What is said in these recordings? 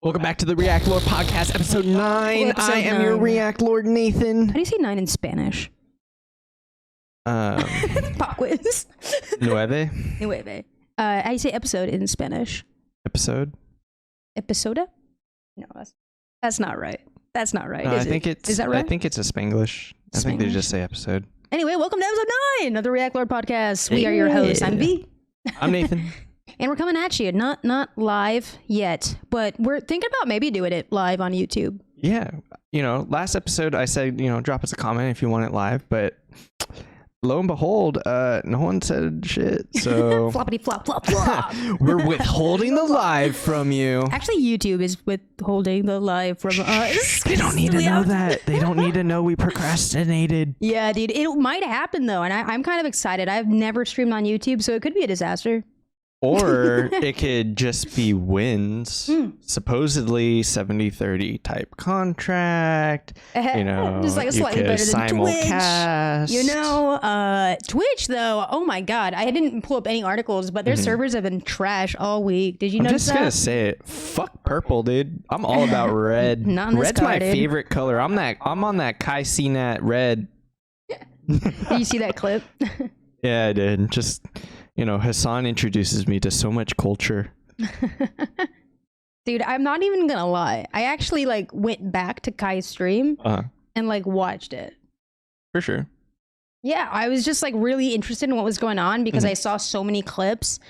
Welcome back to the Reactlord Podcast, episode 9. I am your Reactlord, Nathan. How do you say 9 in Spanish? Pop quiz. Nueve. How do you say episode in Spanish? Episode? Episoda? No, that's not right. That's not right. Is that right? I think it's a Spanglish. I think they Spanglish? just say episode. Anyway, welcome to episode 9 of the Reactlord Podcast. We are your hosts. I'm Vee. I'm Nathan. And we're coming at you. Not live yet, but we're thinking about maybe doing it live on YouTube. Yeah. Last episode I said, drop us a comment if you want it live, but lo and behold, no one said shit. So Floppity flop flop flop. We're withholding the live from you. Actually, YouTube is withholding the live from us. They don't need to know that. They don't need to know we procrastinated. Yeah, dude. It might happen though, and I'm kind of excited. I've never streamed on YouTube, so it could be a disaster. Or it could just be wins. Supposedly 70-30 type contract. Just like a slightly better than simulcast. Twitch. Twitch though, oh my god. I didn't pull up any articles, but their servers have been trash all week. Did you notice that? I'm just gonna say it. Fuck purple, dude. I'm all about red. Red's my favorite color. I'm on that Kai CNAT red. Did you see that clip? Yeah, I did. Just Hassan introduces me to so much culture. Dude, I'm not even gonna lie. I actually went back to Kai's stream and watched it. For sure. Yeah, I was just really interested in what was going on because I saw so many clips,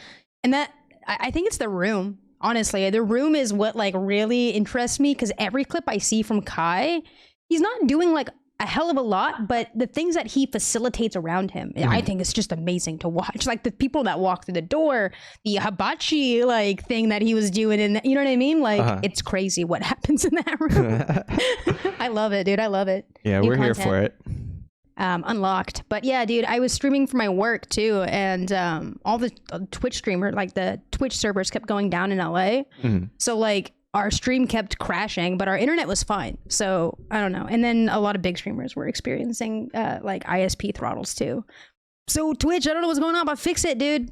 and that I think it's the room. Honestly, the room is what really interests me because every clip I see from Kai, he's not doing a hell of a lot, but the things that he facilitates around him, I think it's just amazing to watch. Like the people that walk through the door, the hibachi thing that he was doing, and you know what I mean? It's crazy what happens in that room. I love it, dude. I love it. Yeah, we're here for it. Unlocked. But yeah, dude, I was streaming for my work too, and all the Twitch streamer, the Twitch servers kept going down in LA. So our stream kept crashing, but our internet was fine. So I don't know. And then a lot of big streamers were experiencing ISP throttles too. So Twitch, I don't know what's going on, but fix it, dude.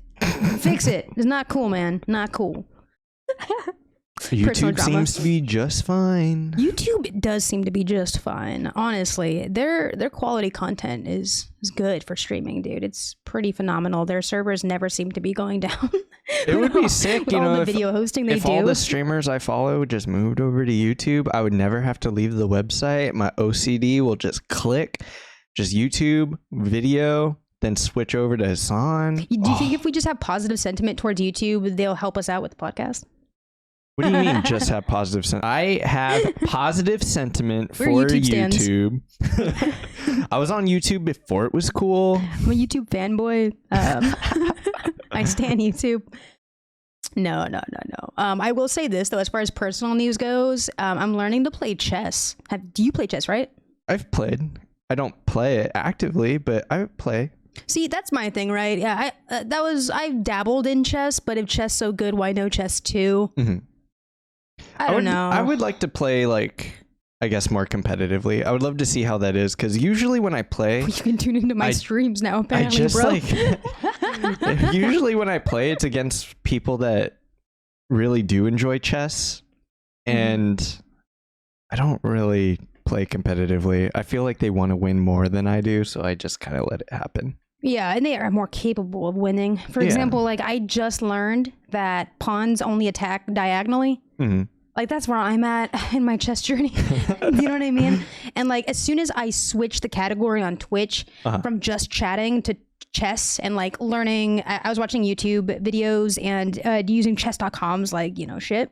Fix it. It's not cool, man. Not cool. YouTube seems to be just fine. YouTube does seem to be just fine. Honestly, their quality content is good for streaming, dude. It's pretty phenomenal. Their servers never seem to be going down. It would be sick, all the video hosting they do. If all the streamers I follow just moved over to YouTube, I would never have to leave the website. My OCD will just click, just YouTube video, then switch over to Hassan. Do you think if we just have positive sentiment towards YouTube, they'll help us out with the podcast? What do you mean just have positive sentiment? I have positive sentiment for YouTube. I was on YouTube before it was cool. I'm a YouTube fanboy. I stan YouTube. No. I will say this though, as far as personal news goes, I'm learning to play chess. Do you play chess, right? I've played. I don't play it actively, but I play. See, that's my thing, right? Yeah, I dabbled in chess, but if chess so good, why no chess too? I don't know. I would like to play I guess more competitively. I would love to see how that is because usually when I play, you can tune into my streams now. Apparently, usually when I play, it's against people that really do enjoy chess, and I don't really play competitively. I feel like they want to win more than I do, so I just kind of let it happen. Yeah, and they are more capable of winning. For example, I just learned that pawns only attack diagonally. That's where I'm at in my chess journey. You know what I mean? And as soon as I switched the category on Twitch from just chatting to chess and learning, I was watching YouTube videos and using chess.com's shit.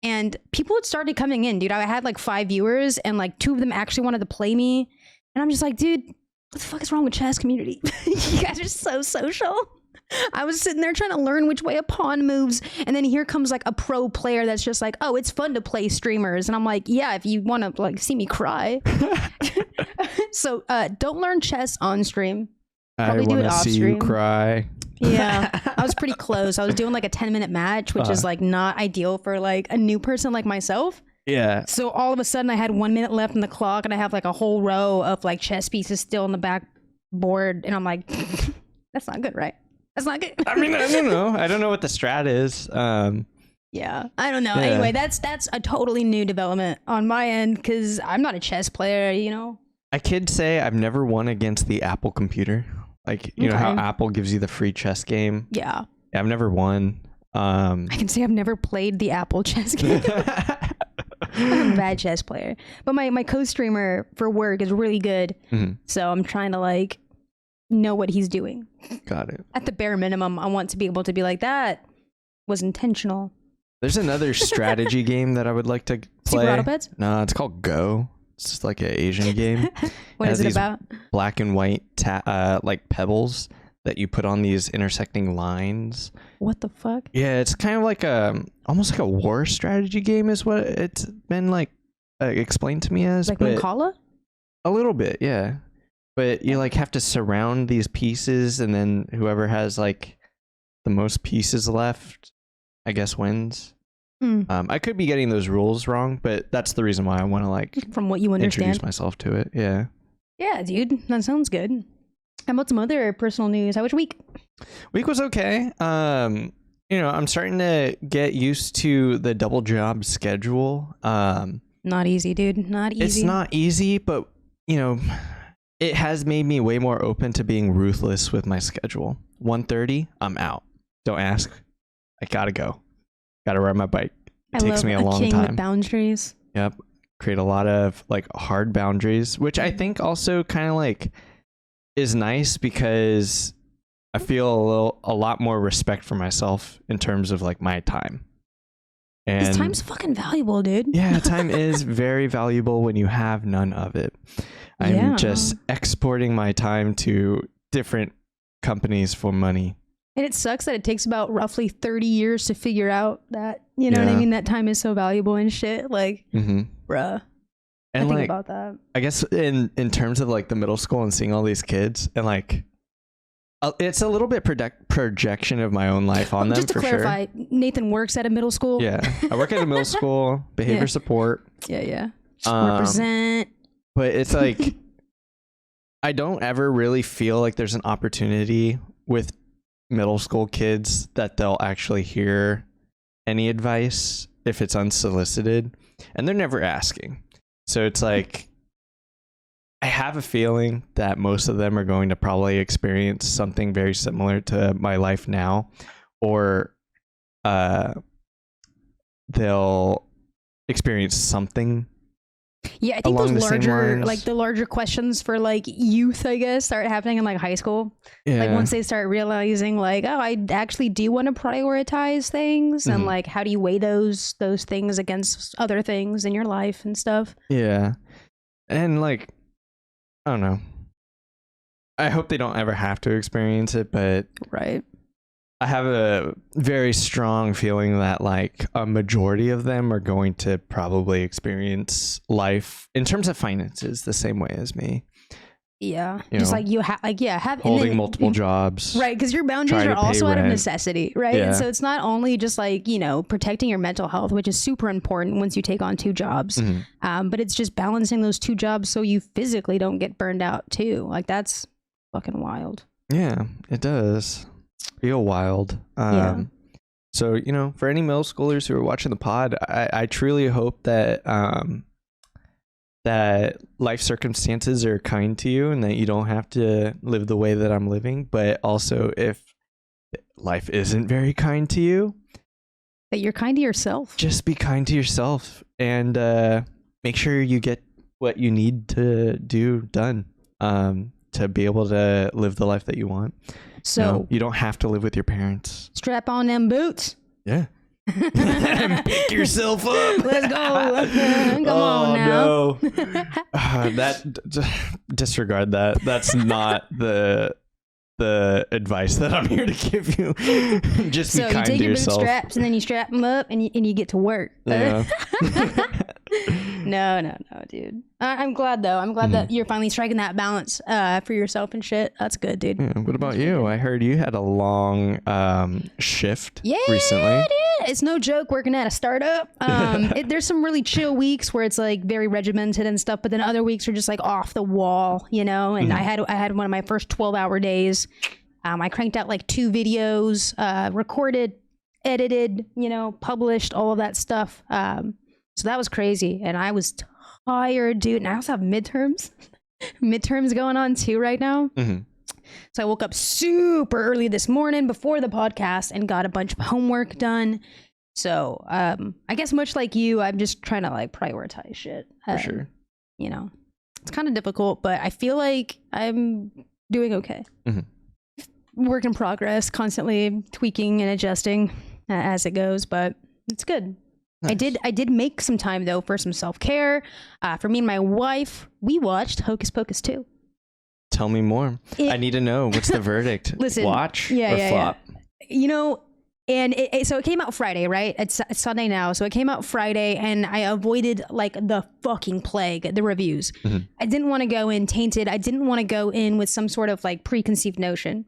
And people had started coming in, dude. I had 5 viewers and 2 of them actually wanted to play me. And I'm just dude, what the fuck is wrong with chess community? You guys are so social. I was sitting there trying to learn which way a pawn moves, and then here comes a pro player that's just oh, it's fun to play streamers, and I'm yeah, if you want to see me cry. So don't learn chess on stream. Probably do it off stream. You cry. Yeah, I was pretty close. I was doing a 10-minute match, which is not ideal for a new person like myself. Yeah. So all of a sudden I had 1 minute left on the clock, and I have a whole row of chess pieces still on the back board, and I'm that's not good, right? That's not good. I mean, I don't know. I don't know what the strat is. Yeah, I don't know. Anyway, that's a totally new development on my end because I'm not a chess player, you know. I could say I've never won against the Apple computer. Like, you know how Apple gives you the free chess game? Yeah. I've never won. I can say I've never played the Apple chess game. I'm a bad chess player. But my co-streamer for work is really good. So I'm trying to like know what he's doing. Got it. At the bare minimum, I want to be able to be like, that was intentional. There's another strategy game that I would like to play. Super Autopets? No, it's called Go. It's just like an Asian game. What is it about? Black and white like pebbles that you put on these intersecting lines. What the fuck? Yeah, it's kind of like almost like a war strategy game is what it's been like explained to me as. Like Mancala? A little bit, yeah. But you like have to surround these pieces, and then whoever has like the most pieces left, I guess, wins. I could be getting those rules wrong, but that's the reason why I want to like, from what you understand, introduce myself to it. Yeah. Yeah, dude, that sounds good. How about some other personal news? How was your week? Week was okay. You know, I'm starting to get used to the double job schedule. Not easy, dude. Not easy. It's not easy, but you know, it has made me way more open to being ruthless with my schedule. 1:30, I'm out. Don't ask. I gotta go. Gotta ride my bike. It takes me a long time. With boundaries. Yep. Create a lot of like hard boundaries, which I think also kind of like is nice because I feel a lot more respect for myself in terms of like my time. And time's fucking valuable, dude. Yeah, time is very valuable when you have none of it. I'm just exporting my time to different companies for money. And it sucks that it takes about roughly 30 years to figure out that, you know what I mean? That time is so valuable and shit. Like, bruh. And I think like, about that. I guess in terms of like the middle school and seeing all these kids and like, it's a little bit projection of my own life on them. Just to clarify, Nathan works at a middle school. Yeah. I work at a middle school, behavior support. Yeah. Represent. But it's like, I don't ever really feel like there's an opportunity with middle school kids that they'll actually hear any advice if it's unsolicited, and they're never asking. So it's like, I have a feeling that most of them are going to probably experience something very similar to my life now, or they'll experience something. Yeah, I think those larger questions for like youth, I guess, start happening in like high school. Yeah. Like once they start realizing like, oh, I actually do want to prioritize things, and like, how do you weigh those things against other things in your life and stuff? Yeah. And like, I don't know. I hope they don't ever have to experience it, but I have a very strong feeling that like a majority of them are going to probably experience life in terms of finances the same way as me. Yeah. Just like you have holding multiple jobs. Right. Because your boundaries are also out of necessity. Right. Yeah. And so it's not only just like, you know, protecting your mental health, which is super important once you take on 2 jobs. But it's just balancing those 2 jobs so you physically don't get burned out too. Like that's fucking wild. Yeah, it does feel wild. So, you know, for any middle schoolers who are watching the pod, I truly hope that that life circumstances are kind to you and that you don't have to live the way that I'm living. But also, if life isn't very kind to you, that you're kind to yourself. Just be kind to yourself and make sure you get what you need to do done to be able to live the life that you want. So no, you don't have to live with your parents. Strap on them boots. Yeah. And pick yourself up. Let's go. Come on now. No. Disregard that. That's not the advice that I'm here to give you. Just be kind to yourself. So you take your boot straps and then you strap them up and you get to work. Yeah. No, dude. I'm glad though. I'm glad that you're finally striking that balance for yourself and shit. That's good, dude. Yeah, what about you? I heard you had a long shift recently. Yeah, dude. It's no joke working at a startup. There's some really chill weeks where it's like very regimented and stuff, but then other weeks are just like off the wall, you know. And I had one of my first 12-hour days. I cranked out like 2 videos, recorded, edited, published, all of that stuff. So that was crazy. And I was tired, dude. And I also have midterms going on too right now. Mm-hmm. So I woke up super early this morning before the podcast and got a bunch of homework done. So I guess much like you, I'm just trying to like prioritize shit. For sure. It's kind of difficult, but I feel like I'm doing okay. Mm-hmm. Work in progress, constantly tweaking and adjusting as it goes, but it's good. Nice. I did make some time though for some self-care. For me and my wife, we watched Hocus Pocus 2. Tell me more. I need to know. What's the verdict? Listen, watch or flop? And so it came out Friday, right? It's Sunday now. So it came out Friday and I avoided like the fucking plague, the reviews. Mm-hmm. I didn't want to go in tainted. I didn't want to go in with some sort of like preconceived notion.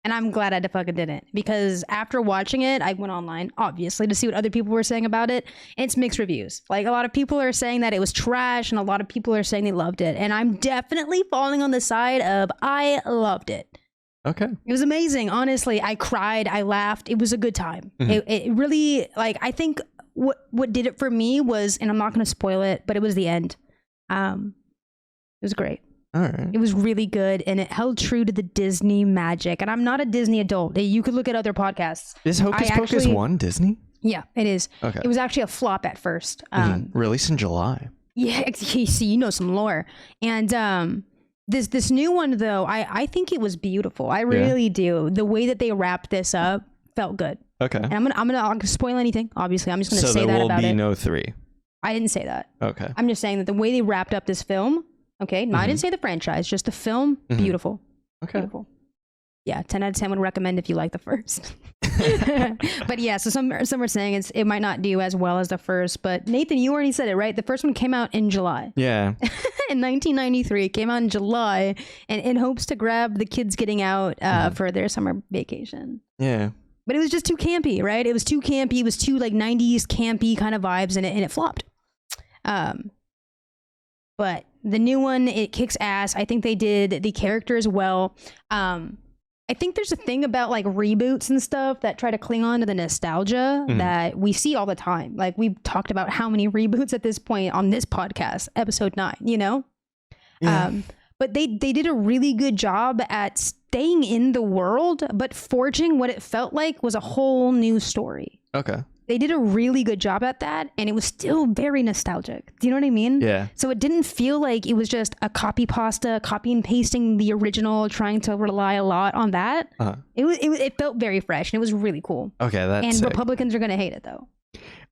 And I'm glad I fucking didn't, because after watching it, I went online, obviously, to see what other people were saying about it. And it's mixed reviews. Like a lot of people are saying that it was trash and a lot of people are saying they loved it. And I'm definitely falling on the side of I loved it. Okay. It was amazing. Honestly, I cried. I laughed. It was a good time. Mm-hmm. It really, like, I think what did it for me was, and I'm not going to spoil it, but it was the end. It was great. All right. It was really good, and it held true to the Disney magic. And I'm not a Disney adult. You could look at other podcasts. Is Hocus Pocus 1 Disney? Yeah, it is. Okay. It was actually a flop at first. Released in July. Yeah, see, you know some lore. And this new one, though, I think it was beautiful. I really do. The way that they wrapped this up felt good. Okay. And I'm gonna spoil anything. Obviously, I'm just gonna say that about it. So there will be no 3. I didn't say that. Okay. I'm just saying that the way they wrapped up this film. Okay, no, I didn't say the franchise, just the film. Beautiful. Okay. Beautiful. Yeah, 10 out of 10 would recommend if you like the first. But yeah, so some were saying it might not do as well as the first. But Nathan, you already said it, right? The first one came out in July. Yeah. In 1993, it came out in July, and in hopes to grab the kids getting out for their summer vacation. Yeah. But it was just too campy, right? It was too campy. It was too like 90s campy kind of vibes, and it flopped. But the new one, it kicks ass. I think they did the characters well. I think there's a thing about like reboots and stuff that try to cling on to the nostalgia that we see all the time. Like we've talked about how many reboots at this point on this podcast, episode 9, Yeah. But they did a really good job at staying in the world, but forging what it felt like was a whole new story. Okay. They did a really good job at that, and it was still very nostalgic. Do you know what I mean? Yeah. So it didn't feel like it was just a copy and pasting the original, trying to rely a lot on that. Uh-huh. It felt very fresh, and it was really cool. Okay, that's and sick. Republicans are gonna hate it though.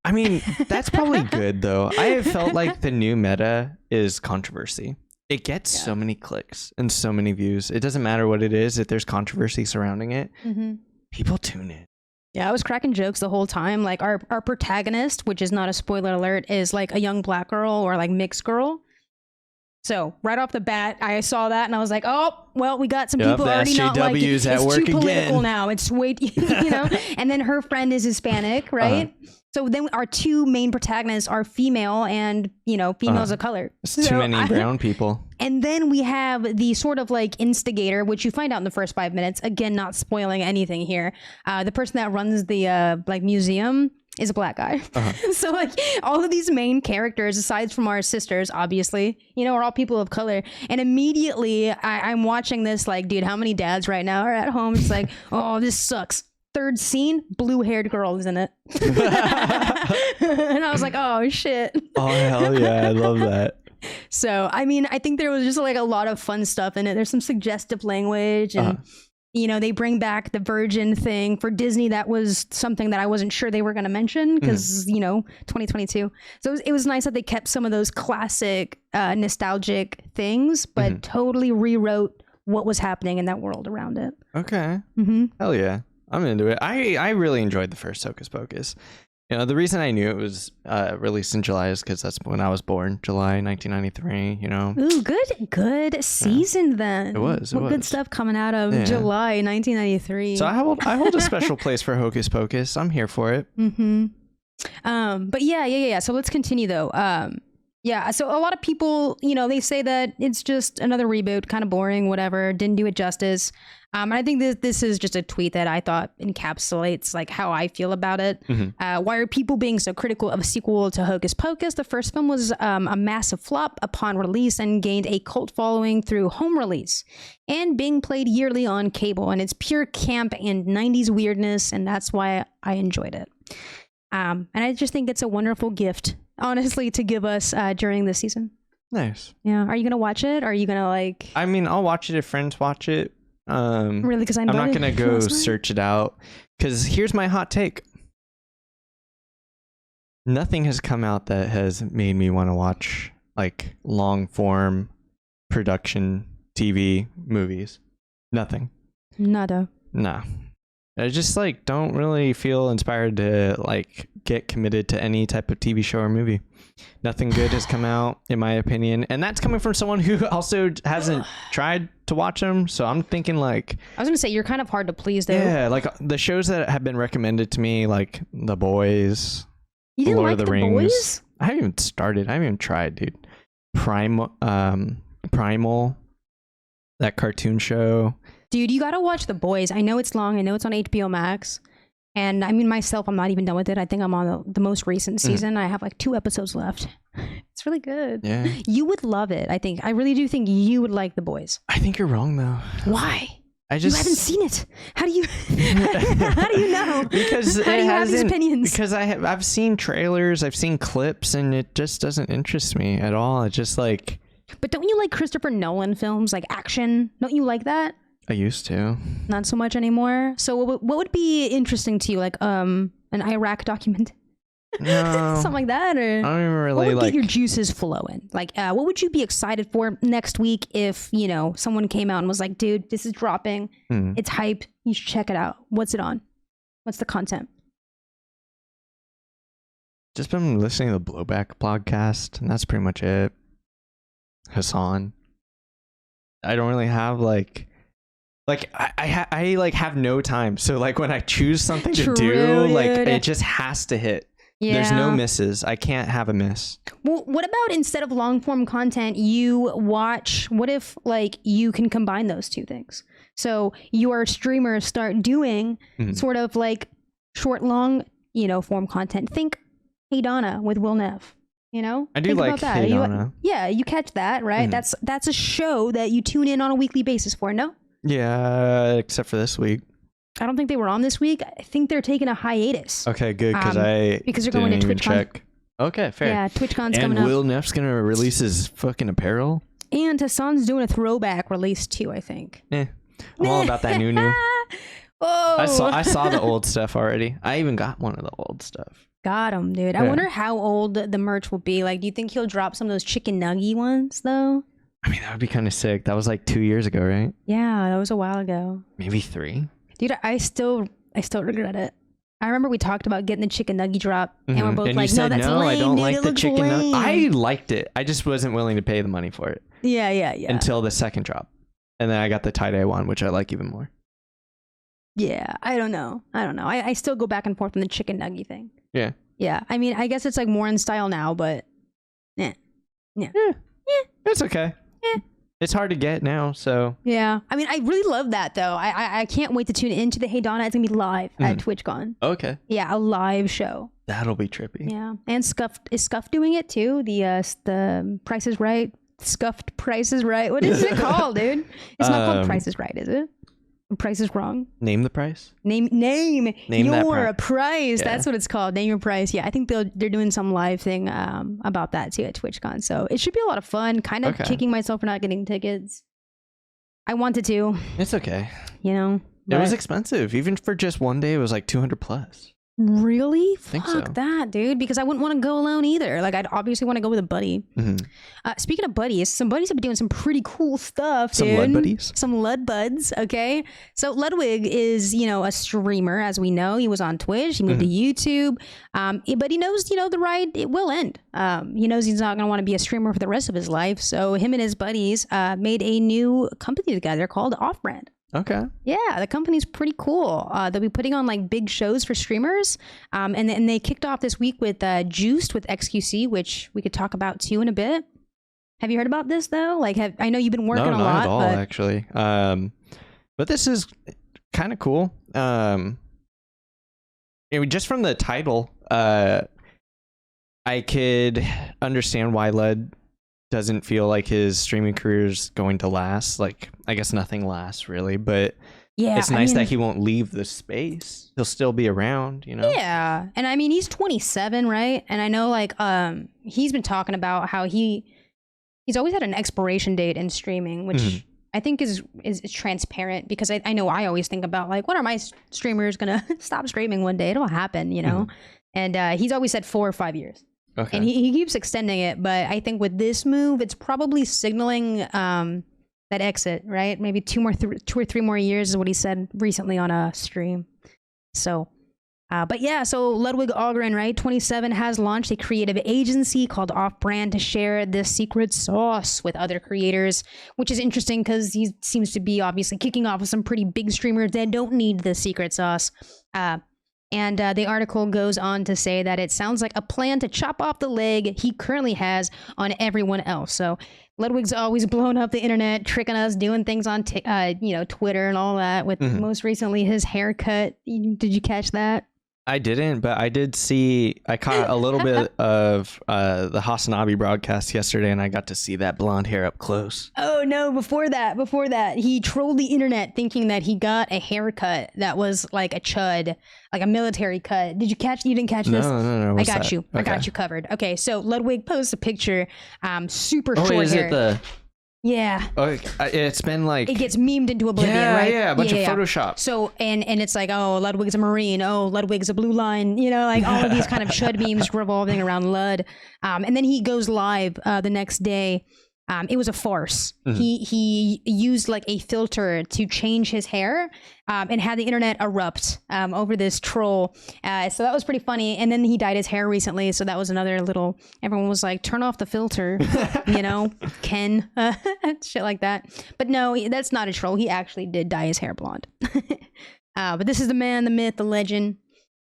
I mean, that's probably good though. I have felt like the new meta is controversy. It gets so many clicks and so many views. It doesn't matter what it is. If there's controversy surrounding it, people tune in. Yeah, I was cracking jokes the whole time. Like our protagonist, which is not a spoiler alert, is like a young black girl or like mixed girl. So right off the bat, I saw that and I was like, oh, well, we got some people already not like it. It's too political now. It's way, And then her friend is Hispanic, right? So then our two main protagonists are female and, females of color. It's too many brown people. And then we have the sort of like instigator, which you find out in the first 5 minutes. Again, not spoiling anything here. The person that runs the like museum is a black guy. So like all of these main characters, aside from our sisters, obviously, are all people of color. And immediately I'm watching this like, dude, how many dads right now are at home? It's like, oh, this sucks. Third scene, blue-haired girl is in it. And I was like, oh, shit. Oh, hell yeah. I love that. So, I mean, I think there was just like a lot of fun stuff in it. There's some suggestive language and, they bring back the virgin thing for Disney. That was something that I wasn't sure they were going to mention because, 2022. So it was nice that they kept some of those classic nostalgic things, but totally rewrote what was happening in that world around it. Okay. Hell yeah. I'm into it. I really enjoyed the first Hocus Pocus. The reason I knew it was released in July is because that's when I was born, July 1993, Ooh, good season then. It was. Good stuff coming out of July 1993. So I hold a special place for Hocus Pocus. I'm here for it. But yeah. So let's continue though. Yeah, so a lot of people, they say that it's just another reboot, kind of boring, whatever, didn't do it justice. And I think this is just a tweet that I thought encapsulates like how I feel about it. Why are people being so critical of a sequel to Hocus Pocus? The first film was a massive flop upon release and gained a cult following through home release and being played yearly on cable. And it's pure camp and 90s weirdness, and that's why I enjoyed it. And I just think it's a wonderful gift, honestly, to give us during this season. Nice. Yeah. Are you gonna watch it? Or are you gonna like? I mean, I'll watch it if friends watch it. Really? Because I'm not gonna go search it out. Because here's my hot take: nothing has come out that has made me want to watch like long form production TV movies. Nothing. Nada. No. I just like don't really feel inspired to like get committed to any type of TV show or movie. Nothing good has come out, in my opinion, and that's coming from someone who also hasn't tried to watch them. So I'm thinking like I was gonna say you're kind of hard to please, though. Yeah, like the shows that have been recommended to me, like The Boys, you didn't Lord like of the Rings. Boys? I haven't even started. I haven't even tried, dude. Primal, that cartoon show. Dude, you gotta watch The Boys. I know it's long. I know it's on HBO Max. And I mean, myself, I'm not even done with it. I think I'm on the most recent season. I have like 2 episodes left. It's really good. Yeah. You would love it, I think. I really do think you would like The Boys. I think you're wrong, though. Why? You haven't seen it. How do you how do you know? Because how do you have these opinions? Because I've seen trailers, I've seen clips, and it just doesn't interest me at all. It's just like... But don't you like Christopher Nolan films, like action? Don't you like that? I used to. Not so much anymore. So what would be interesting to you? Like an Iraq document? No. Something like that? Or I don't even really what would like... get your juices flowing? Like what would you be excited for next week if, someone came out and was like, dude, this is dropping. It's hype. You should check it out. What's it on? What's the content? Just been listening to the Blowback podcast, and that's pretty much it. Hassan. I don't really have I like have no time. So like when I choose something to do, like it just has to hit. Yeah. There's no misses. I can't have a miss. Well, what about instead of long form content, you watch, what if like you can combine those two things? So your streamers start doing sort of like short, long, form content. Think Hey Donna with Will Neff. I do think like about that. Hey Donna. You catch that, right? That's a show that you tune in on a weekly basis for, no? Yeah, except for this week. I don't think they were on this week. I think they're taking a hiatus. Okay, good, because they're going to TwitchCon. Okay, fair. Yeah, TwitchCon's coming up. And Will Neff's going to release his fucking apparel. And Hassan's doing a throwback release too, I think. I'm all about that new. Oh. I saw the old stuff already. I even got one of the old stuff. Got him, dude. I wonder how old the merch will be. Like, do you think he'll drop some of those chicken nugget ones, though? I mean, that would be kind of sick. That was like 2 years ago, right? Yeah, that was a while ago. Maybe 3. Dude, I still regret it. I remember we talked about getting the chicken nugget drop, and we're both like, "No, that's lame, I don't dude. like the chicken nugget." I I liked it. I just wasn't willing to pay the money for it. Yeah. Until the second drop, and then I got the tie-dye one, which I like even more. Yeah, I don't know. I still go back and forth on the chicken nugget thing. Yeah. Yeah, I mean, I guess it's like more in style now, but yeah. It's okay. Yeah. It's hard to get now, so. Yeah. I mean, I really love that, though. I can't wait to tune into the Hey Donna. It's going to be live at TwitchCon. Okay. Yeah, a live show. That'll be trippy. Yeah. And is Scuffed doing it, too? The Price is Right? Scuffed Price is Right? What is it called, dude? It's not called Price is Right, is it? Price is Wrong. Name the price. Name your price. Yeah. That's what it's called. Name your price. Yeah, I think they're doing some live thing about that too at TwitchCon. So it should be a lot of fun. Kind of kicking myself for not getting tickets. I wanted to. It's okay. It was expensive. Even for just one day, it was like $200 plus. Really? Think Fuck so. that, dude. Because I wouldn't want to go alone either. Like, I'd obviously want to go with a buddy. Speaking of buddies, some buddies have been doing some pretty cool stuff, dude. Some Lud buddies? Some Lud buds, okay? So Ludwig is, a streamer, as we know. He was on Twitch. He moved to YouTube. But he knows, the ride, it will end. He knows he's not going to want to be a streamer for the rest of his life. So him and his buddies made a new company together called Offbrand. Okay. Yeah, the company's pretty cool. They'll be putting on like big shows for streamers. And they kicked off this week with Juiced with XQC, which we could talk about too in a bit. Have you heard about this though? Like, I know you've been working a lot. Not at all, actually. But this is kind of cool. Just from the title, I could understand why Lud doesn't feel like his streaming career is going to last. Like, I guess nothing lasts really, but yeah, it's nice that he won't leave the space. He'll still be around, you know? Yeah. And I mean, he's 27, right? And I know like he's been talking about how he's always had an expiration date in streaming, which I think is transparent, because I know I always think about like, when are my streamers gonna stop streaming one day? It'll happen, you know? And he's always said 4 or 5 years. Okay. And he keeps extending it, but I think with this move, it's probably signaling that exit, right? Maybe 2 or 3 more years is what he said recently on a stream. So, but yeah, so Ludwig Launches, right, 27, has launched a creative agency called Offbrand to share this secret sauce with other creators, which is interesting because he seems to be obviously kicking off with some pretty big streamers that don't need the secret sauce. And the article goes on to say that it sounds like a plan to chop off the leg he currently has on everyone else. So Ludwig's always blown up the internet, tricking us, doing things on Twitter and all that. With most recently his haircut. Did you catch that? I didn't, but I did see, I caught a little bit of the Hasanabi broadcast yesterday, and I got to see that blonde hair up close. Oh no, before that, he trolled the internet thinking that he got a haircut that was like a chud, like a military cut. You didn't catch this? No. I got you. Okay. I got you covered. Okay, so Ludwig posts a picture, super short hair. It Yeah. Oh, it's been like... It gets memed into oblivion, right? Yeah, a bunch of Photoshop. So, and it's like, oh, Ludwig's a Marine. Oh, Ludwig's a blue line. You know, like all of these kind of chud memes revolving around Lud. And then he goes live the next day. It was a farce. He used like a filter to change his hair and had the internet erupt over this troll. So that was pretty funny. And then he dyed his hair recently. So that was another little, everyone was like, turn off the filter, you know, Ken, shit like that. But no, that's not a troll. He actually did dye his hair blonde. But this is the man, the myth, the legend.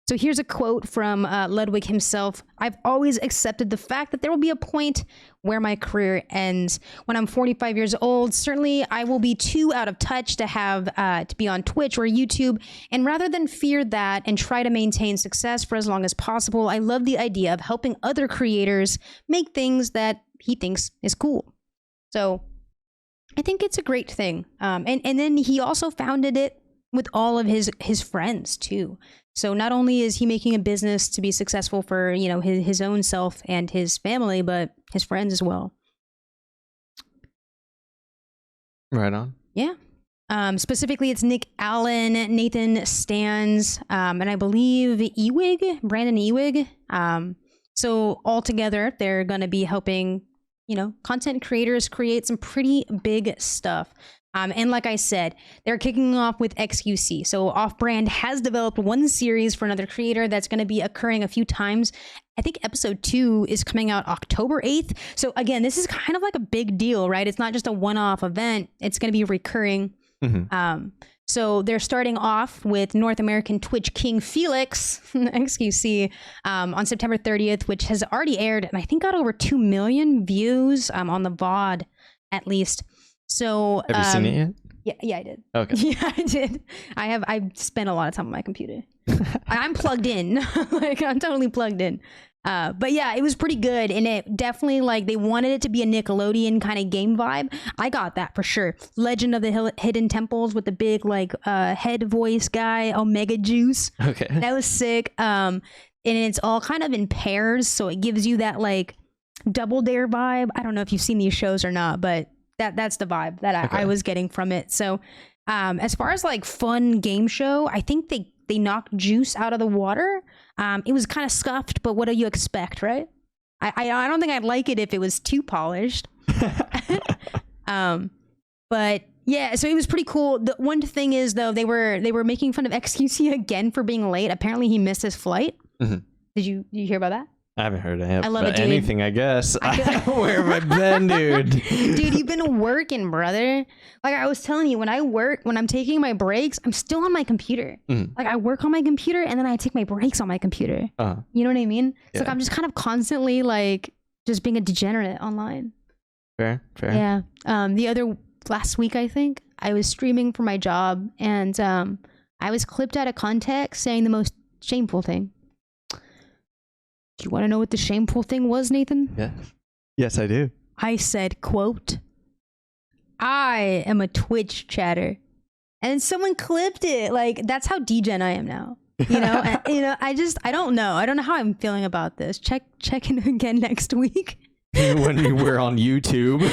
So here's a quote from Ludwig himself. I've always accepted the fact that there will be a point where my career ends. When I'm 45 years old, certainly I will be too out of touch to have to be on Twitch or YouTube. And rather than fear that and try to maintain success for as long as possible, I love the idea of helping other creators make things that he thinks is cool. So I think it's a great thing. And then he also founded it with all of his friends too. So not only is he making a business to be successful for, you know, his own self and his family, but his friends as well. Right on. Yeah. Specifically, it's Nick Allen, Nathan Stanz, and I believe Brandon Ewig. So all together, they're going to be helping, you know, content creators create some pretty big stuff. And like I said, they're kicking off with XQC. So Offbrand has developed one series for another creator that's going to be occurring a few times. I think episode 2 is coming out October 8th. So again, this is kind of like a big deal, right? It's not just a one-off event. It's going to be recurring. So they're starting off with North American Twitch King Felix, XQC, on September 30th, which has already aired, and I think got over 2 million views on the VOD, at least. So have you seen it yet? Yeah, I did. Okay. Yeah, I did. I spent a lot of time on my computer. I'm plugged in. Like, I'm totally plugged in. But yeah, it was pretty good, and it definitely, like, they wanted it to be a Nickelodeon kind of game vibe. I got that for sure. Legend of the Hidden Temples with the big like head voice guy, Omega Juice. Okay. That was sick. And it's all kind of in pairs, so it gives you that like Double Dare vibe. I don't know if you've seen these shows or not, but that's the vibe that I was getting from it. So as far as like fun game show, I think they knocked Juice out of the water. It was kind of scuffed, but what do you expect, right? I don't think I'd like it if it was too polished. But yeah, so it was pretty cool. The one thing is, though, they were making fun of XQC again for being late. Apparently he missed his flight. Did you hear about that? I haven't heard of it. I love but it, dude. Anything, I guess. Where have I been, dude? Dude, you've been working, brother. Like I was telling you, when I'm taking my breaks, I'm still on my computer. Like I work on my computer and then I take my breaks on my computer. You know what I mean? It's like I'm just kind of constantly like just being a degenerate online. Fair. Yeah. Last week, I think, I was streaming for my job and I was clipped out of context saying the most shameful thing. Do you want to know what the shameful thing was, Nathan? Yeah. Yes, I do. I said, quote, I am a Twitch chatter. And someone clipped it. Like, that's how degen I am now. You know? And, I don't know. I don't know how I'm feeling about this. Check in again next week. When we're on YouTube.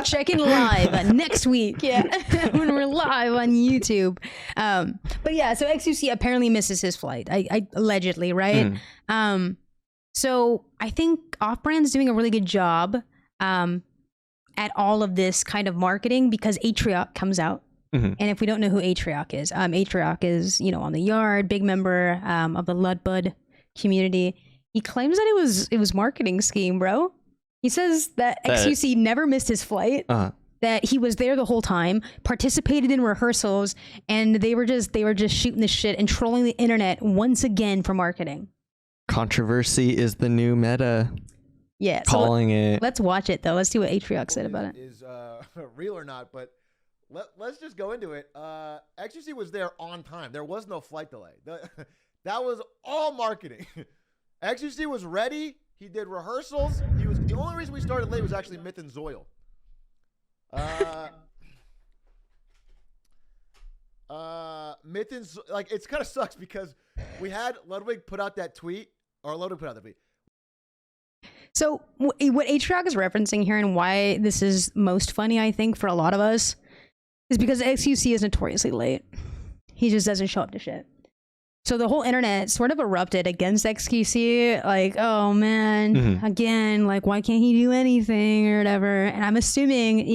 Check in live next week. Yeah. When we're live on YouTube. But yeah, so XUC apparently misses his flight. I allegedly, right? So I think Offbrand's doing a really good job at all of this kind of marketing because Atrioc comes out. And if we don't know who Atrioc is on the yard, big member of the Ludbud community. He claims that it was marketing scheme, bro. He says that XUC never missed his flight. That he was there the whole time, participated in rehearsals, and they were just shooting the shit and trolling the internet once again for marketing. Controversy is the new meta. Yeah, calling it. Let's watch it though. Let's see what Atrioc said about it. Is real or not? But let's just go into it. XUC was there on time. There was no flight delay. That was all marketing. XUC was ready. He did rehearsals. The only reason we started late was actually Myth and Zoil. Myth and like it's kind of sucks because we had Ludwig put out that tweet. So what Atrioc is referencing here and why this is most funny, I think, for a lot of us is because XUC is notoriously late. He just doesn't show up to shit. So the whole internet sort of erupted against XQC, like, oh man, again, like, why can't he do anything or whatever? And I'm assuming,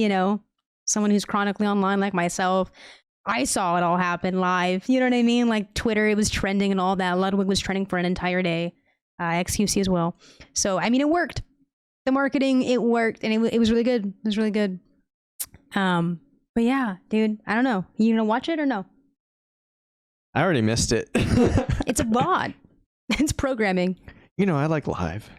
someone who's chronically online like myself, I saw it all happen live. You know what I mean? Like Twitter, it was trending and all that. Ludwig was trending for an entire day. XQC as well. So, I mean, it worked. The marketing, it worked. And it was really good. It was really good. But yeah, dude, I don't know. You gonna watch it or no? I already missed it. It's a bot. It's programming. I like live.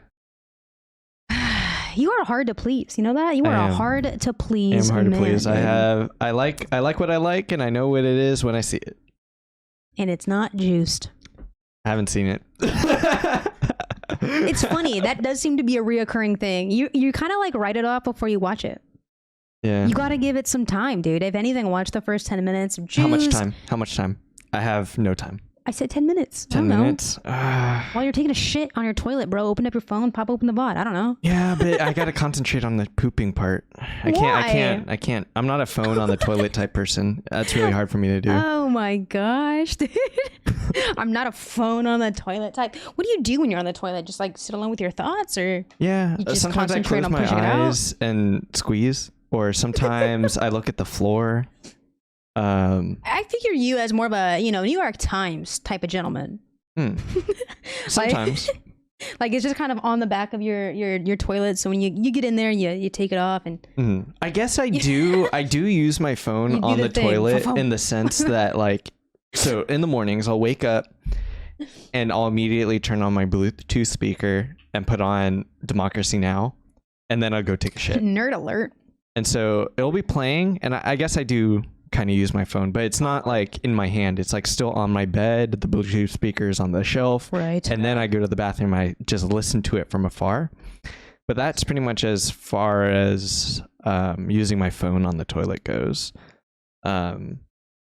You are hard to please. You know that? You are hard to please. I am hard to please. I like what I like, and I know what it is when I see it. And it's not juiced. I haven't seen it. It's funny. That does seem to be a reoccurring thing. You kind of like write it off before you watch it. Yeah. You got to give it some time, dude. If anything, watch the first 10 minutes. Juice. How much time? I have no time. I said 10 minutes. 10 minutes? While you're taking a shit on your toilet, bro, open up your phone, pop open the VOD. I don't know. Yeah, but I got to concentrate on the pooping part. I can't. I'm not a phone on the toilet type person. That's really hard for me to do. Oh my gosh, dude. I'm not a phone on the toilet type. What do you do when you're on the toilet? Just like sit alone with your thoughts, or yeah, you just sometimes I close my eyes and squeeze, or sometimes I look at the floor. I figure you as more of a New York Times type of gentleman. Sometimes. Like it's just kind of on the back of your toilet, so when you get in there, you take it off and. I guess I do use my phone on the toilet in the sense that like, so in the mornings I'll wake up and I'll immediately turn on my Bluetooth speaker and put on Democracy Now, and then I'll go take a shit. Nerd alert. And so it'll be playing, and I guess I do kind of use my phone, but it's not like in my hand. It's like still on my bed. The Bluetooth speaker's on the shelf. Right. And then I go to the bathroom. I just listen to it from afar. But that's pretty much as far as using my phone on the toilet goes.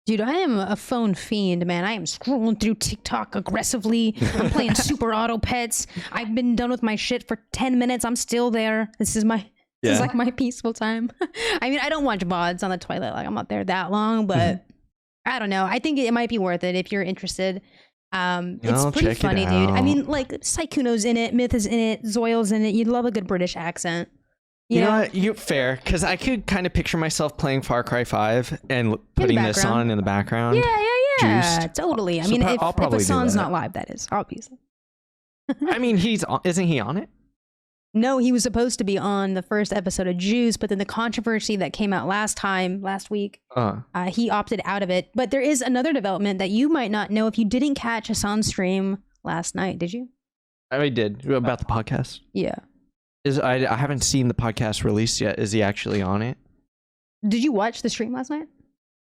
Dude, I am a phone fiend, man. I am scrolling through TikTok aggressively. I'm playing Super Auto Pets. I've been done with my shit for 10 minutes. I'm still there. This is like my peaceful time. I mean, I don't watch VODs on the toilet. Like I'm not there that long, but I don't know. I think it might be worth it if you're interested. It's pretty funny, dude. I mean, like Saikuno's in it, Myth is in it, Zoil's in it. You'd love a good British accent. You know what? Fair, because I could kind of picture myself playing Far Cry 5 and putting this on in the background. Yeah. Juiced. Totally. I mean, if the song's not live, that is, obviously. I mean, isn't he on it? No, he was supposed to be on the first episode of Juice, but then the controversy that came out last week, he opted out of it. But there is another development that you might not know if you didn't catch Hassan's stream last night. Did you? I did. About the podcast. Yeah. I haven't seen the podcast released yet. Is he actually on it? Did you watch the stream last night?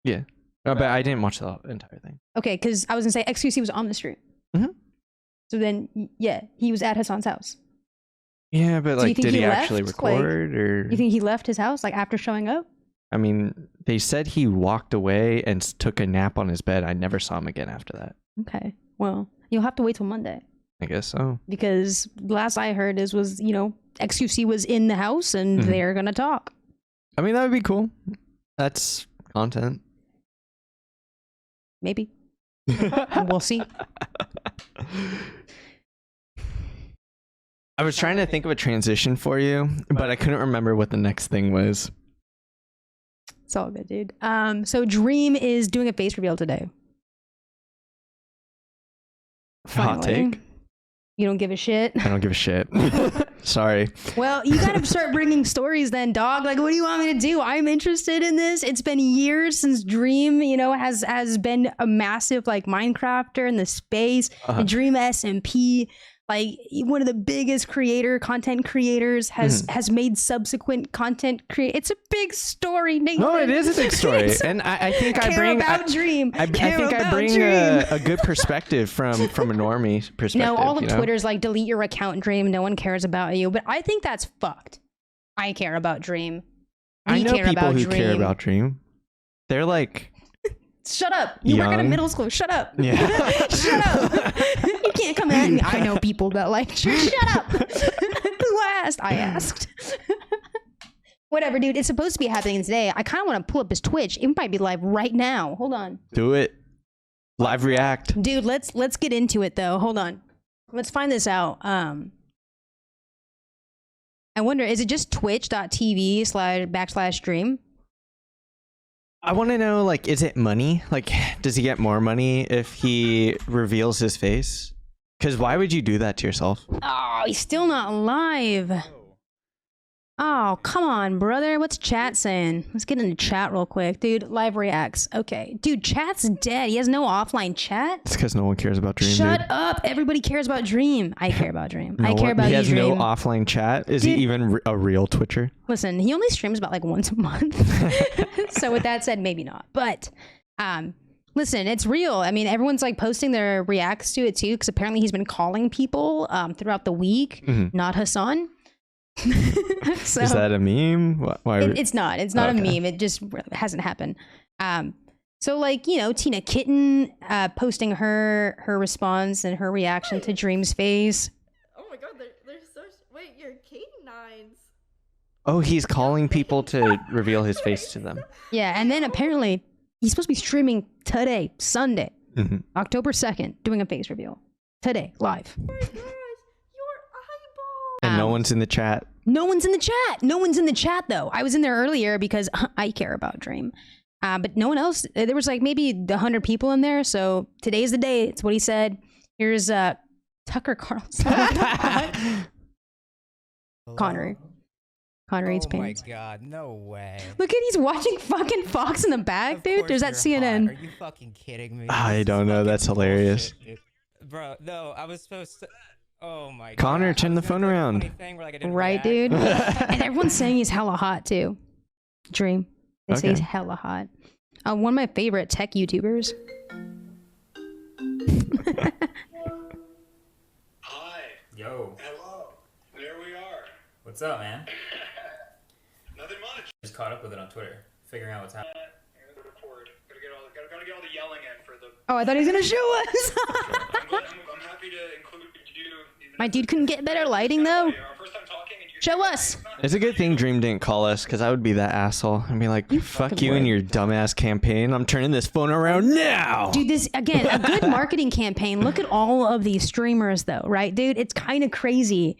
Yeah. But I didn't watch the entire thing. Okay, because I was going to say XQC was on the stream. Mm-hmm. So then, yeah, he was at Hassan's house. Yeah, but like, did he actually record, or you think he left his house like after showing up? I mean, they said he walked away and took a nap on his bed. I never saw him again after that. Okay, well, you'll have to wait till Monday. I guess so. Because last I heard was XQC was in the house and they're gonna talk. I mean, that would be cool. That's content. Maybe. We'll see. I was trying to think of a transition for you, but I couldn't remember what the next thing was. It's all good, dude. So Dream is doing a face reveal today. Hot take. You don't give a shit? I don't give a shit. Sorry. Well, you gotta start bringing stories then, dog. Like, what do you want me to do? I'm interested in this. It's been years since Dream, has been a massive like Minecrafter in the space. And Dream SMP, like one of the biggest content creators, has made subsequent content It's a big story, Nathan. No, it is a big story, and I think I bring Dream. I think I bring a good perspective from a normie perspective. No, all of Twitter's like delete your account, Dream. No one cares about you, but I think that's fucked. I care about Dream. I know people who care about Dream. They're like. Shut up. You work at a middle school. Shut up. Yeah. Shut up. You can't come at me. I know people that like, shut up. Who asked? I asked. Whatever, dude. It's supposed to be happening today. I kind of want to pull up his Twitch. It might be live right now. Hold on. Do it. Live react. Dude, let's get into it, though. Hold on. Let's find this out. I wonder, is it just twitch.tv//stream? I want to know, like, is it money? Like, does he get more money if he reveals his face? Because why would you do that to yourself? Oh, he's still not live. Oh, come on, brother. What's chat saying? Let's get into chat real quick. Dude, live reacts. Okay. Dude, chat's dead. He has no offline chat. It's because no one cares about Dream, Shut up. Everybody cares about Dream. I care about Dream. I care about you, Dream. He has no offline chat? Is he even a real Twitcher? Listen, he only streams about like once a month. So with that said, maybe not. But listen, it's real. I mean, everyone's like posting their reacts to it too, because apparently he's been calling people throughout the week, not Hassan. So, is that a meme? Why? It's not. It's not a meme. It just hasn't happened. So like, Tina Kitten posting her response and her reaction to Dream's face. Oh my god, they're so wait, you're canines. Oh, he's calling people to reveal his face to them. Yeah, and then apparently he's supposed to be streaming today, Sunday, October 2nd, doing a face reveal. Today, live. And no one's in the chat. No one's in the chat. No one's in the chat, though. I was in there earlier because I care about Dream. But no one else. There was like maybe 100 people in there. So today's the day. It's what he said. Here's Tucker Carlson. Connor eats pants. Oh my god, no way. Look at he's watching fucking Fox in the back, dude. There's that CNN. Are you fucking kidding me? I don't know. That's hilarious. Bullshit, bro, no, I was supposed to... Oh my god. Connor, turn the phone around. Right, dude? And everyone's saying he's hella hot, too. Dream. They say he's hella hot. One of my favorite tech YouTubers. Hi. Yo. Hello. There we are. What's up, man? Nothing much. Just caught up with it on Twitter, figuring out what's happening. Report. Gotta get all the yelling in for the... Oh, I thought he was going to show us. I'm happy to include you. My dude couldn't get better lighting, though. Our first time talking and Show us. It's a good thing Dream didn't call us, because I would be that asshole. I'd be like, fuck you and your dumbass campaign. I'm turning this phone around now. Dude, this, again, a good marketing campaign. Look at all of these streamers, though, right, dude? It's kind of crazy.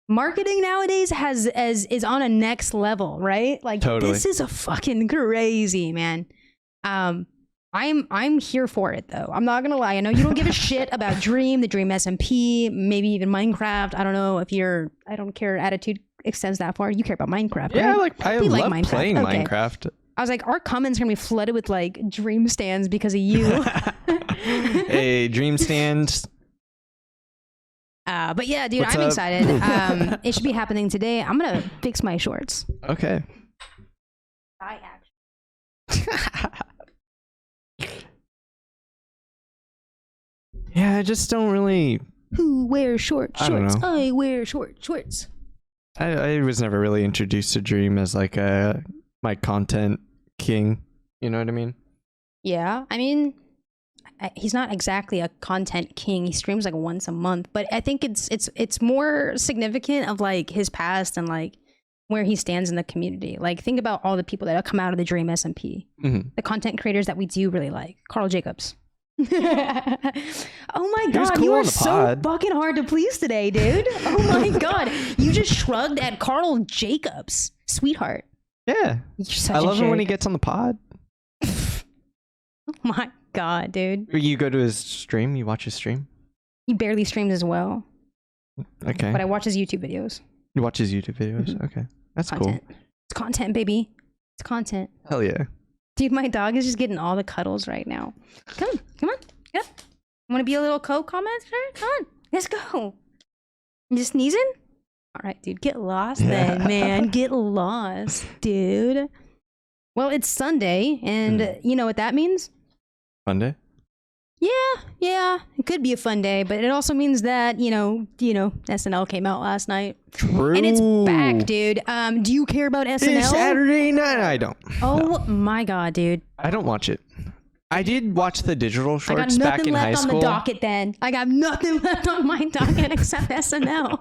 Marketing nowadays is on a next level, right? Like, totally. This is a fucking crazy, man. I'm here for it though. I'm not gonna lie. I know you don't give a shit about Dream, the Dream SMP, maybe even Minecraft. I don't know if your I don't care attitude extends that far. You care about Minecraft, yeah, right? I love playing Minecraft. I was like, our comments are gonna be flooded with like Dream stands because of you. Hey, Dream stands. But yeah, dude, I'm excited. It should be happening today. I'm gonna fix my shorts. Okay. I actually. Yeah, I just don't really. Who wears shorts? I don't know. I wear shorts. I was never really introduced to Dream as like my content king. You know what I mean? Yeah, I mean, he's not exactly a content king. He streams like once a month, but I think it's more significant of like his past and like where he stands in the community. Like think about all the people that have come out of the Dream SMP, the content creators that we do really like. Carl Jacobs. Oh my god, cool you are on the so pod. fucking hard to please today, dude. Oh my god, you just shrugged at Carl Jacobs, sweetheart. Yeah, You're such I a love him when jerk. he gets on the pod. Oh my god, dude. You go to his stream. You watch his stream. He barely streams as well, Okay. but I watch his YouTube videos. You watch his YouTube videos. Okay, that's Content. cool. It's content, baby. It's content. Hell yeah. Dude, my dog is just getting all the cuddles right now. Come on. Get up. Want to be a little co-commenter? Come on. Let's go. You just sneezing? All right, dude. Get lost then, man. Get lost, dude. Well, it's Sunday, and you know what that means? Monday. Yeah. It could be a fun day, but it also means that, you know, SNL came out last night. True. And it's back, dude. Do you care about SNL? It's Saturday night. I don't. Oh my god, dude. I don't watch it. I did watch the digital I got shorts back nothing in high left on school. the docket then. I got nothing left on my docket except SNL.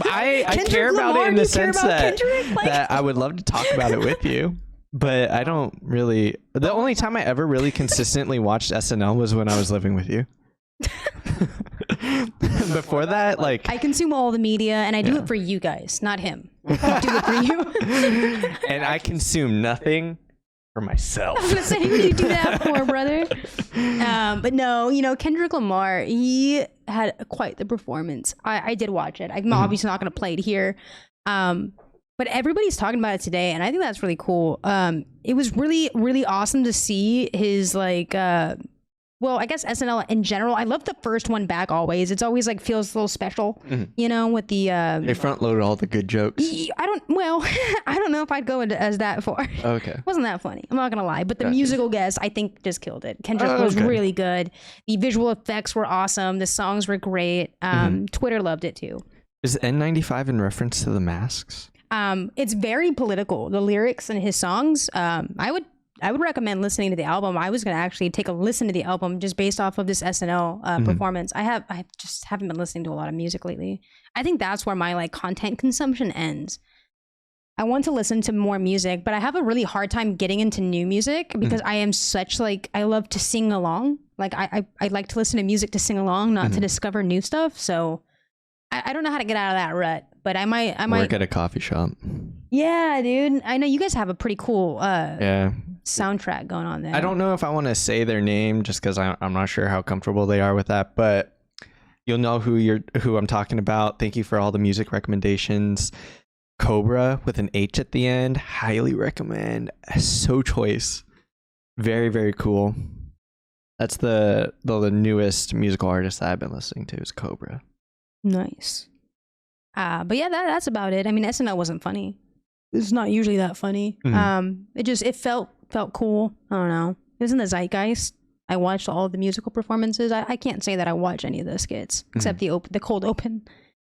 I care about Lamar, it in the you care sense about that, Kendrick? Like- that I would love to talk about it with you. But I don't really. The only time I ever really consistently watched SNL was when I was living with you. Before that, like I consume all the media, and I do it for you guys, not him. I do it for you. and I consume nothing for myself. I was gonna say, who do you do that for, brother? But no, Kendrick Lamar, he had quite the performance. I did watch it. I'm obviously not gonna play it here. But everybody's talking about it today, and I think that's really cool. It was really, really awesome to see his like, well, I guess SNL in general. I love the first one back always. It's always like feels a little special, with the. They front load all the good jokes. I don't know if I'd go as that far. Okay. Wasn't that funny? I'm not gonna lie, but the musical guest I think just killed it. Kendrick was okay. really good. The visual effects were awesome. The songs were great. Twitter loved it too. Is N95 in reference to the masks? It's very political. The lyrics and his songs. I would recommend listening to the album. I was gonna actually take a listen to the album just based off of this SNL performance. I just haven't been listening to a lot of music lately. I think that's where my like content consumption ends. I want to listen to more music, but I have a really hard time getting into new music because I am such like I love to sing along. Like I like to listen to music to sing along, not to discover new stuff. So I don't know how to get out of that rut. But I might work at a coffee shop. Yeah, dude. I know you guys have a pretty cool soundtrack going on there. I don't know if I want to say their name just because I'm not sure how comfortable they are with that, but you'll know who I'm talking about. Thank you for all the music recommendations. Cobra with an H at the end. Highly recommend. So choice. Very, very cool. That's the newest musical artist that I've been listening to is Cobra. Nice. But yeah, that's about it. I mean, SNL wasn't funny. It's not usually that funny. It felt cool. I don't know. It was in the zeitgeist. I watched all of the musical performances. I can't say that I watched any of the skits except the cold open.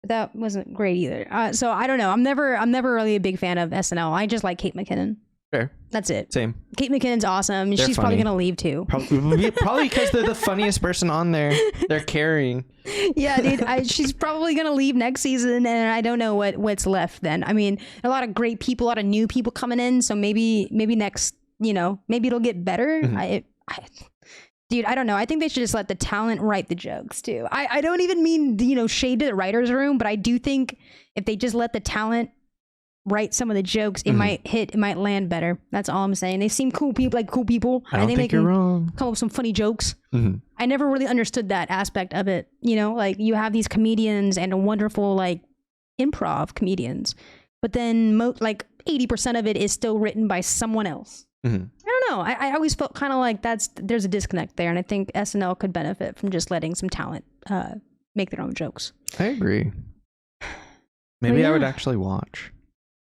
But that wasn't great either. So I don't know. I'm never really a big fan of SNL. I just like Kate McKinnon. Fair. That's it. Same. Kate McKinnon's awesome. They're She's funny. probably gonna leave too. Probably because they're the funniest person on there. They're carrying. Yeah, dude. She's probably gonna leave next season, and I don't know what's left then. I mean, a lot of great people, a lot of new people coming in. So maybe next, maybe it'll get better. Dude, I don't know. I think they should just let the talent write the jokes too. I don't even mean shade to the writers' room, but I do think if they just let the talent write some of the jokes, it might hit, it might land better. That's all I'm saying. They seem cool people, like cool people. I think they you're wrong. Come up with some funny jokes. I never really understood that aspect of it. You know, like you have these comedians and wonderful like improv comedians, but then like 80% of it is still written by someone else. I don't know. I always felt kind of like there's a disconnect there, and I think SNL could benefit from just letting some talent make their own jokes. I agree. Maybe I would actually watch.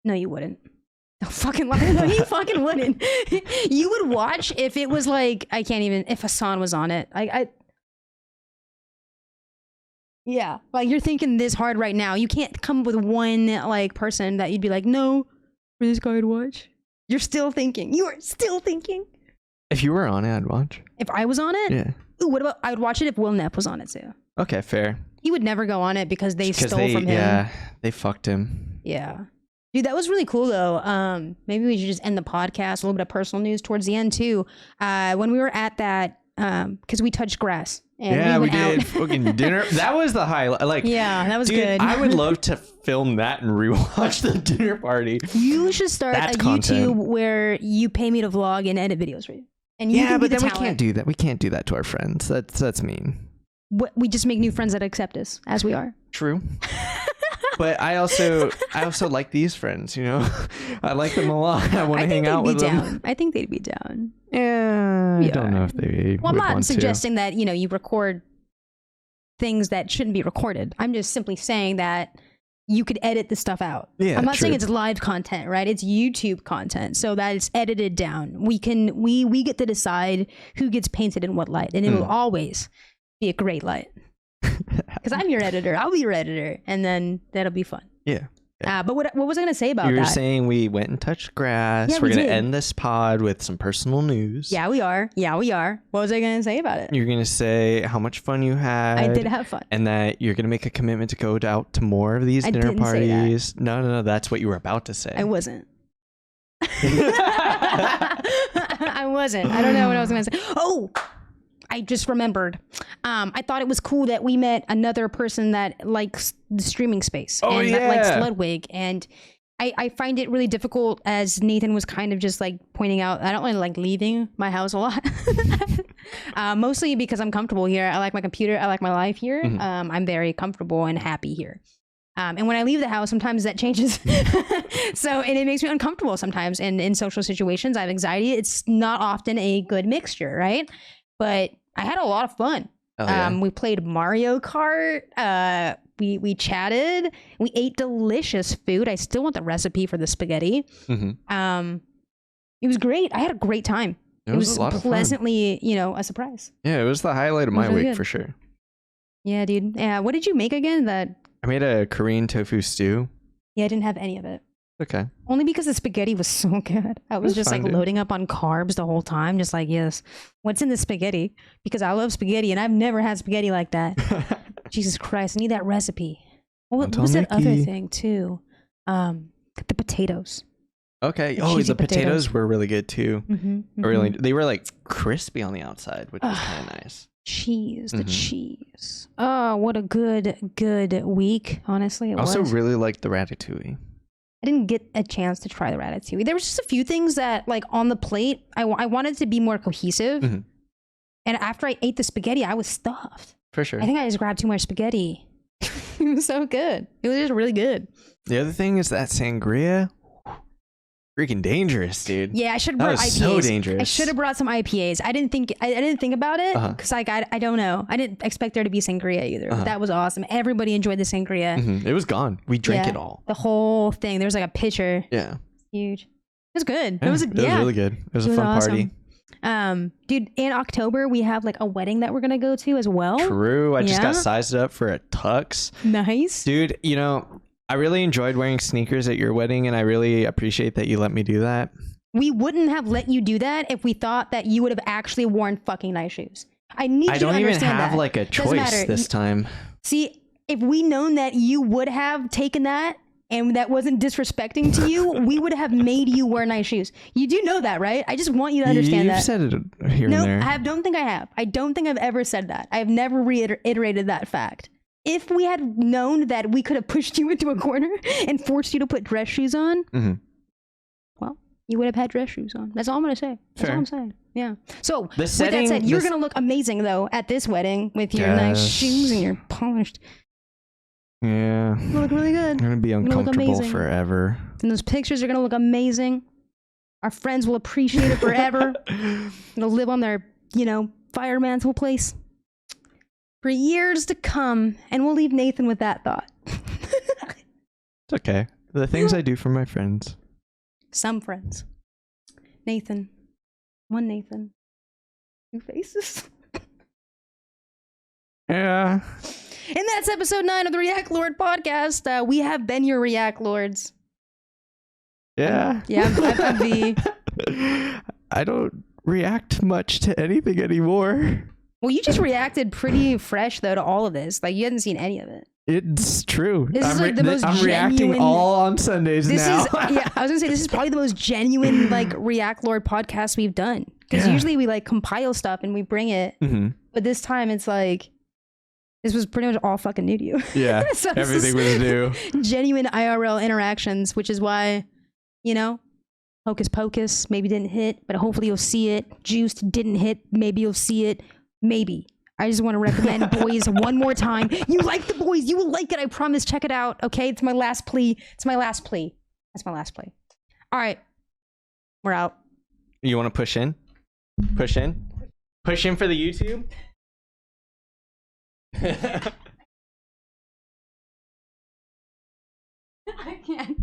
No, you wouldn't. No fucking lie. No, you fucking wouldn't. You would watch if it was like, I can't even, if Hassan was on it. Yeah, like you're thinking this hard right now. You can't come with one like person that you'd be like, no, for this guy to watch. You're still thinking. You are still thinking. If you were on it, I'd watch. If I was on it? Yeah. Ooh, what about, I would watch it if Will Neff was on it too. Okay, fair. He would never go on it because they stole from him. Yeah, they fucked him. Yeah. Dude, that was really cool though. Maybe we should just end the podcast, a little bit of personal news towards the end too. When we were at that, because we touched grass. And we did fucking dinner. That was the highlight. Like, yeah, that was dude, good. I would love to film that and rewatch the dinner party. You should start a YouTube where you pay me to vlog and edit videos for you. And you can be the talent. We can't do that. We can't do that to our friends. That's mean. We just make new friends that accept us as we are. True. But I also like these friends, you know. I like them a lot. I want to hang out with them. I think they'd be down. Yeah, I don't know if they. Well, I'm not suggesting that you record things that shouldn't be recorded. I'm just simply saying that you could edit the stuff out. Yeah, I'm not saying it's live content, right? It's YouTube content, so that it's edited down. We get to decide who gets painted in what light, and it will always be a great light. Because I'm your editor, I'll be your editor, and then that'll be fun. Yeah. But what was I going to say about that? You were saying we went and touched grass. Yeah, we're going to end this pod with some personal news. Yeah, we are. What was I going to say about it? You're going to say how much fun you had. I did have fun. And that you're going to make a commitment to go out to more of these dinner parties. No, that's what you were about to say. I wasn't. I wasn't. I don't know what I was going to say. Oh, I just remembered. I thought it was cool that we met another person that likes the streaming space and that likes Ludwig. And I find it really difficult, as Nathan was kind of just like pointing out, I don't really like leaving my house a lot. Mostly because I'm comfortable here. I like my computer. I like my life here. I'm very comfortable and happy here. And when I leave the house, sometimes that changes. And it makes me uncomfortable sometimes. And in social situations, I have anxiety. It's not often a good mixture, right? But I had a lot of fun. We played Mario Kart. We chatted. We ate delicious food. I still want the recipe for the spaghetti. It was great. I had a great time. It was pleasantly, a surprise. Yeah, it was the highlight of my week for sure. Yeah, dude. Yeah. What did you make again? I made a Korean tofu stew. Yeah, I didn't have any of it. Okay. Only because the spaghetti was so good. I was just loading up on carbs the whole time. Just like, yes, what's in the spaghetti? Because I love spaghetti and I've never had spaghetti like that. Jesus Christ, I need that recipe. What was that other thing too? The potatoes. Okay. Oh, the potatoes were really good too. They were like crispy on the outside, which was kind of nice. Cheese, the cheese. Oh, what a good week. Honestly, I also really liked the ratatouille. I didn't get a chance to try the ratatouille. There was just a few things that, like, on the plate, I wanted to be more cohesive. And after I ate the spaghetti, I was stuffed. For sure. I think I just grabbed too much spaghetti. It was so good. It was just really good. The other thing is that sangria. Freaking dangerous, dude. Yeah, I should have brought IPAs. So dangerous. I should have brought some IPAs. I didn't think about it because I don't know. I didn't expect there to be sangria either. That was awesome. Everybody enjoyed the sangria. It was gone. We drank it all. The whole thing. There was like a pitcher. Yeah. Huge. It was good. Yeah, it was really good. It was a fun party. Dude, in October we have like a wedding that we're gonna go to as well. True. I just got sized up for a tux. Nice. Dude, I really enjoyed wearing sneakers at your wedding, and I really appreciate that you let me do that. We wouldn't have let you do that if we thought that you would have actually worn fucking nice shoes. I don't even have like a choice this time. See, if we known that you would have taken that and that wasn't disrespecting to you, we would have made you wear nice shoes. You do know that, right? I just want you to understand that. You've said it here and there. I don't think I have. I don't think I've ever said that. I have never reiterated that fact. if we had known that we could have pushed you into a corner and forced you to put dress shoes on, well, you would have had dress shoes on. That's all I'm going to say. That's all I'm saying. Yeah. So, with that said, you're going to look amazing, though, at this wedding with your nice shoes and your polished. Yeah. You look really good. I'm going to be uncomfortable forever. And those pictures are going to look amazing. Our friends will appreciate it forever. It'll live on their, fire mantle place for years to come. And we'll leave Nathan with that thought. It's okay. The things I do for my friends. Some friends. Nathan. One Nathan. Two faces. Yeah. And that's episode 9 of the Reactlord podcast. We have been your Reactlords. Yeah. Yeah, I'm Vee. I don't react much to anything anymore. Well, you just reacted pretty fresh, though, to all of this. Like, you hadn't seen any of it. It's true. This is like the most I'm reacting all on Sundays now. Yeah, I was gonna say this is probably the most genuine Reactlord podcast we've done. Because usually we compile stuff and we bring it, but this time it's this was pretty much all fucking new to you. Yeah, so everything was new. Genuine IRL interactions, which is why, Hocus Pocus maybe didn't hit, but hopefully you'll see it. Juiced didn't hit, maybe you'll see it. Maybe. I just want to recommend Boys one more time. You like the Boys. You will like it. I promise. Check it out. Okay. It's my last plea. That's my last plea. All right. We're out. You want to push in? Push in? Push in for the YouTube? I can't.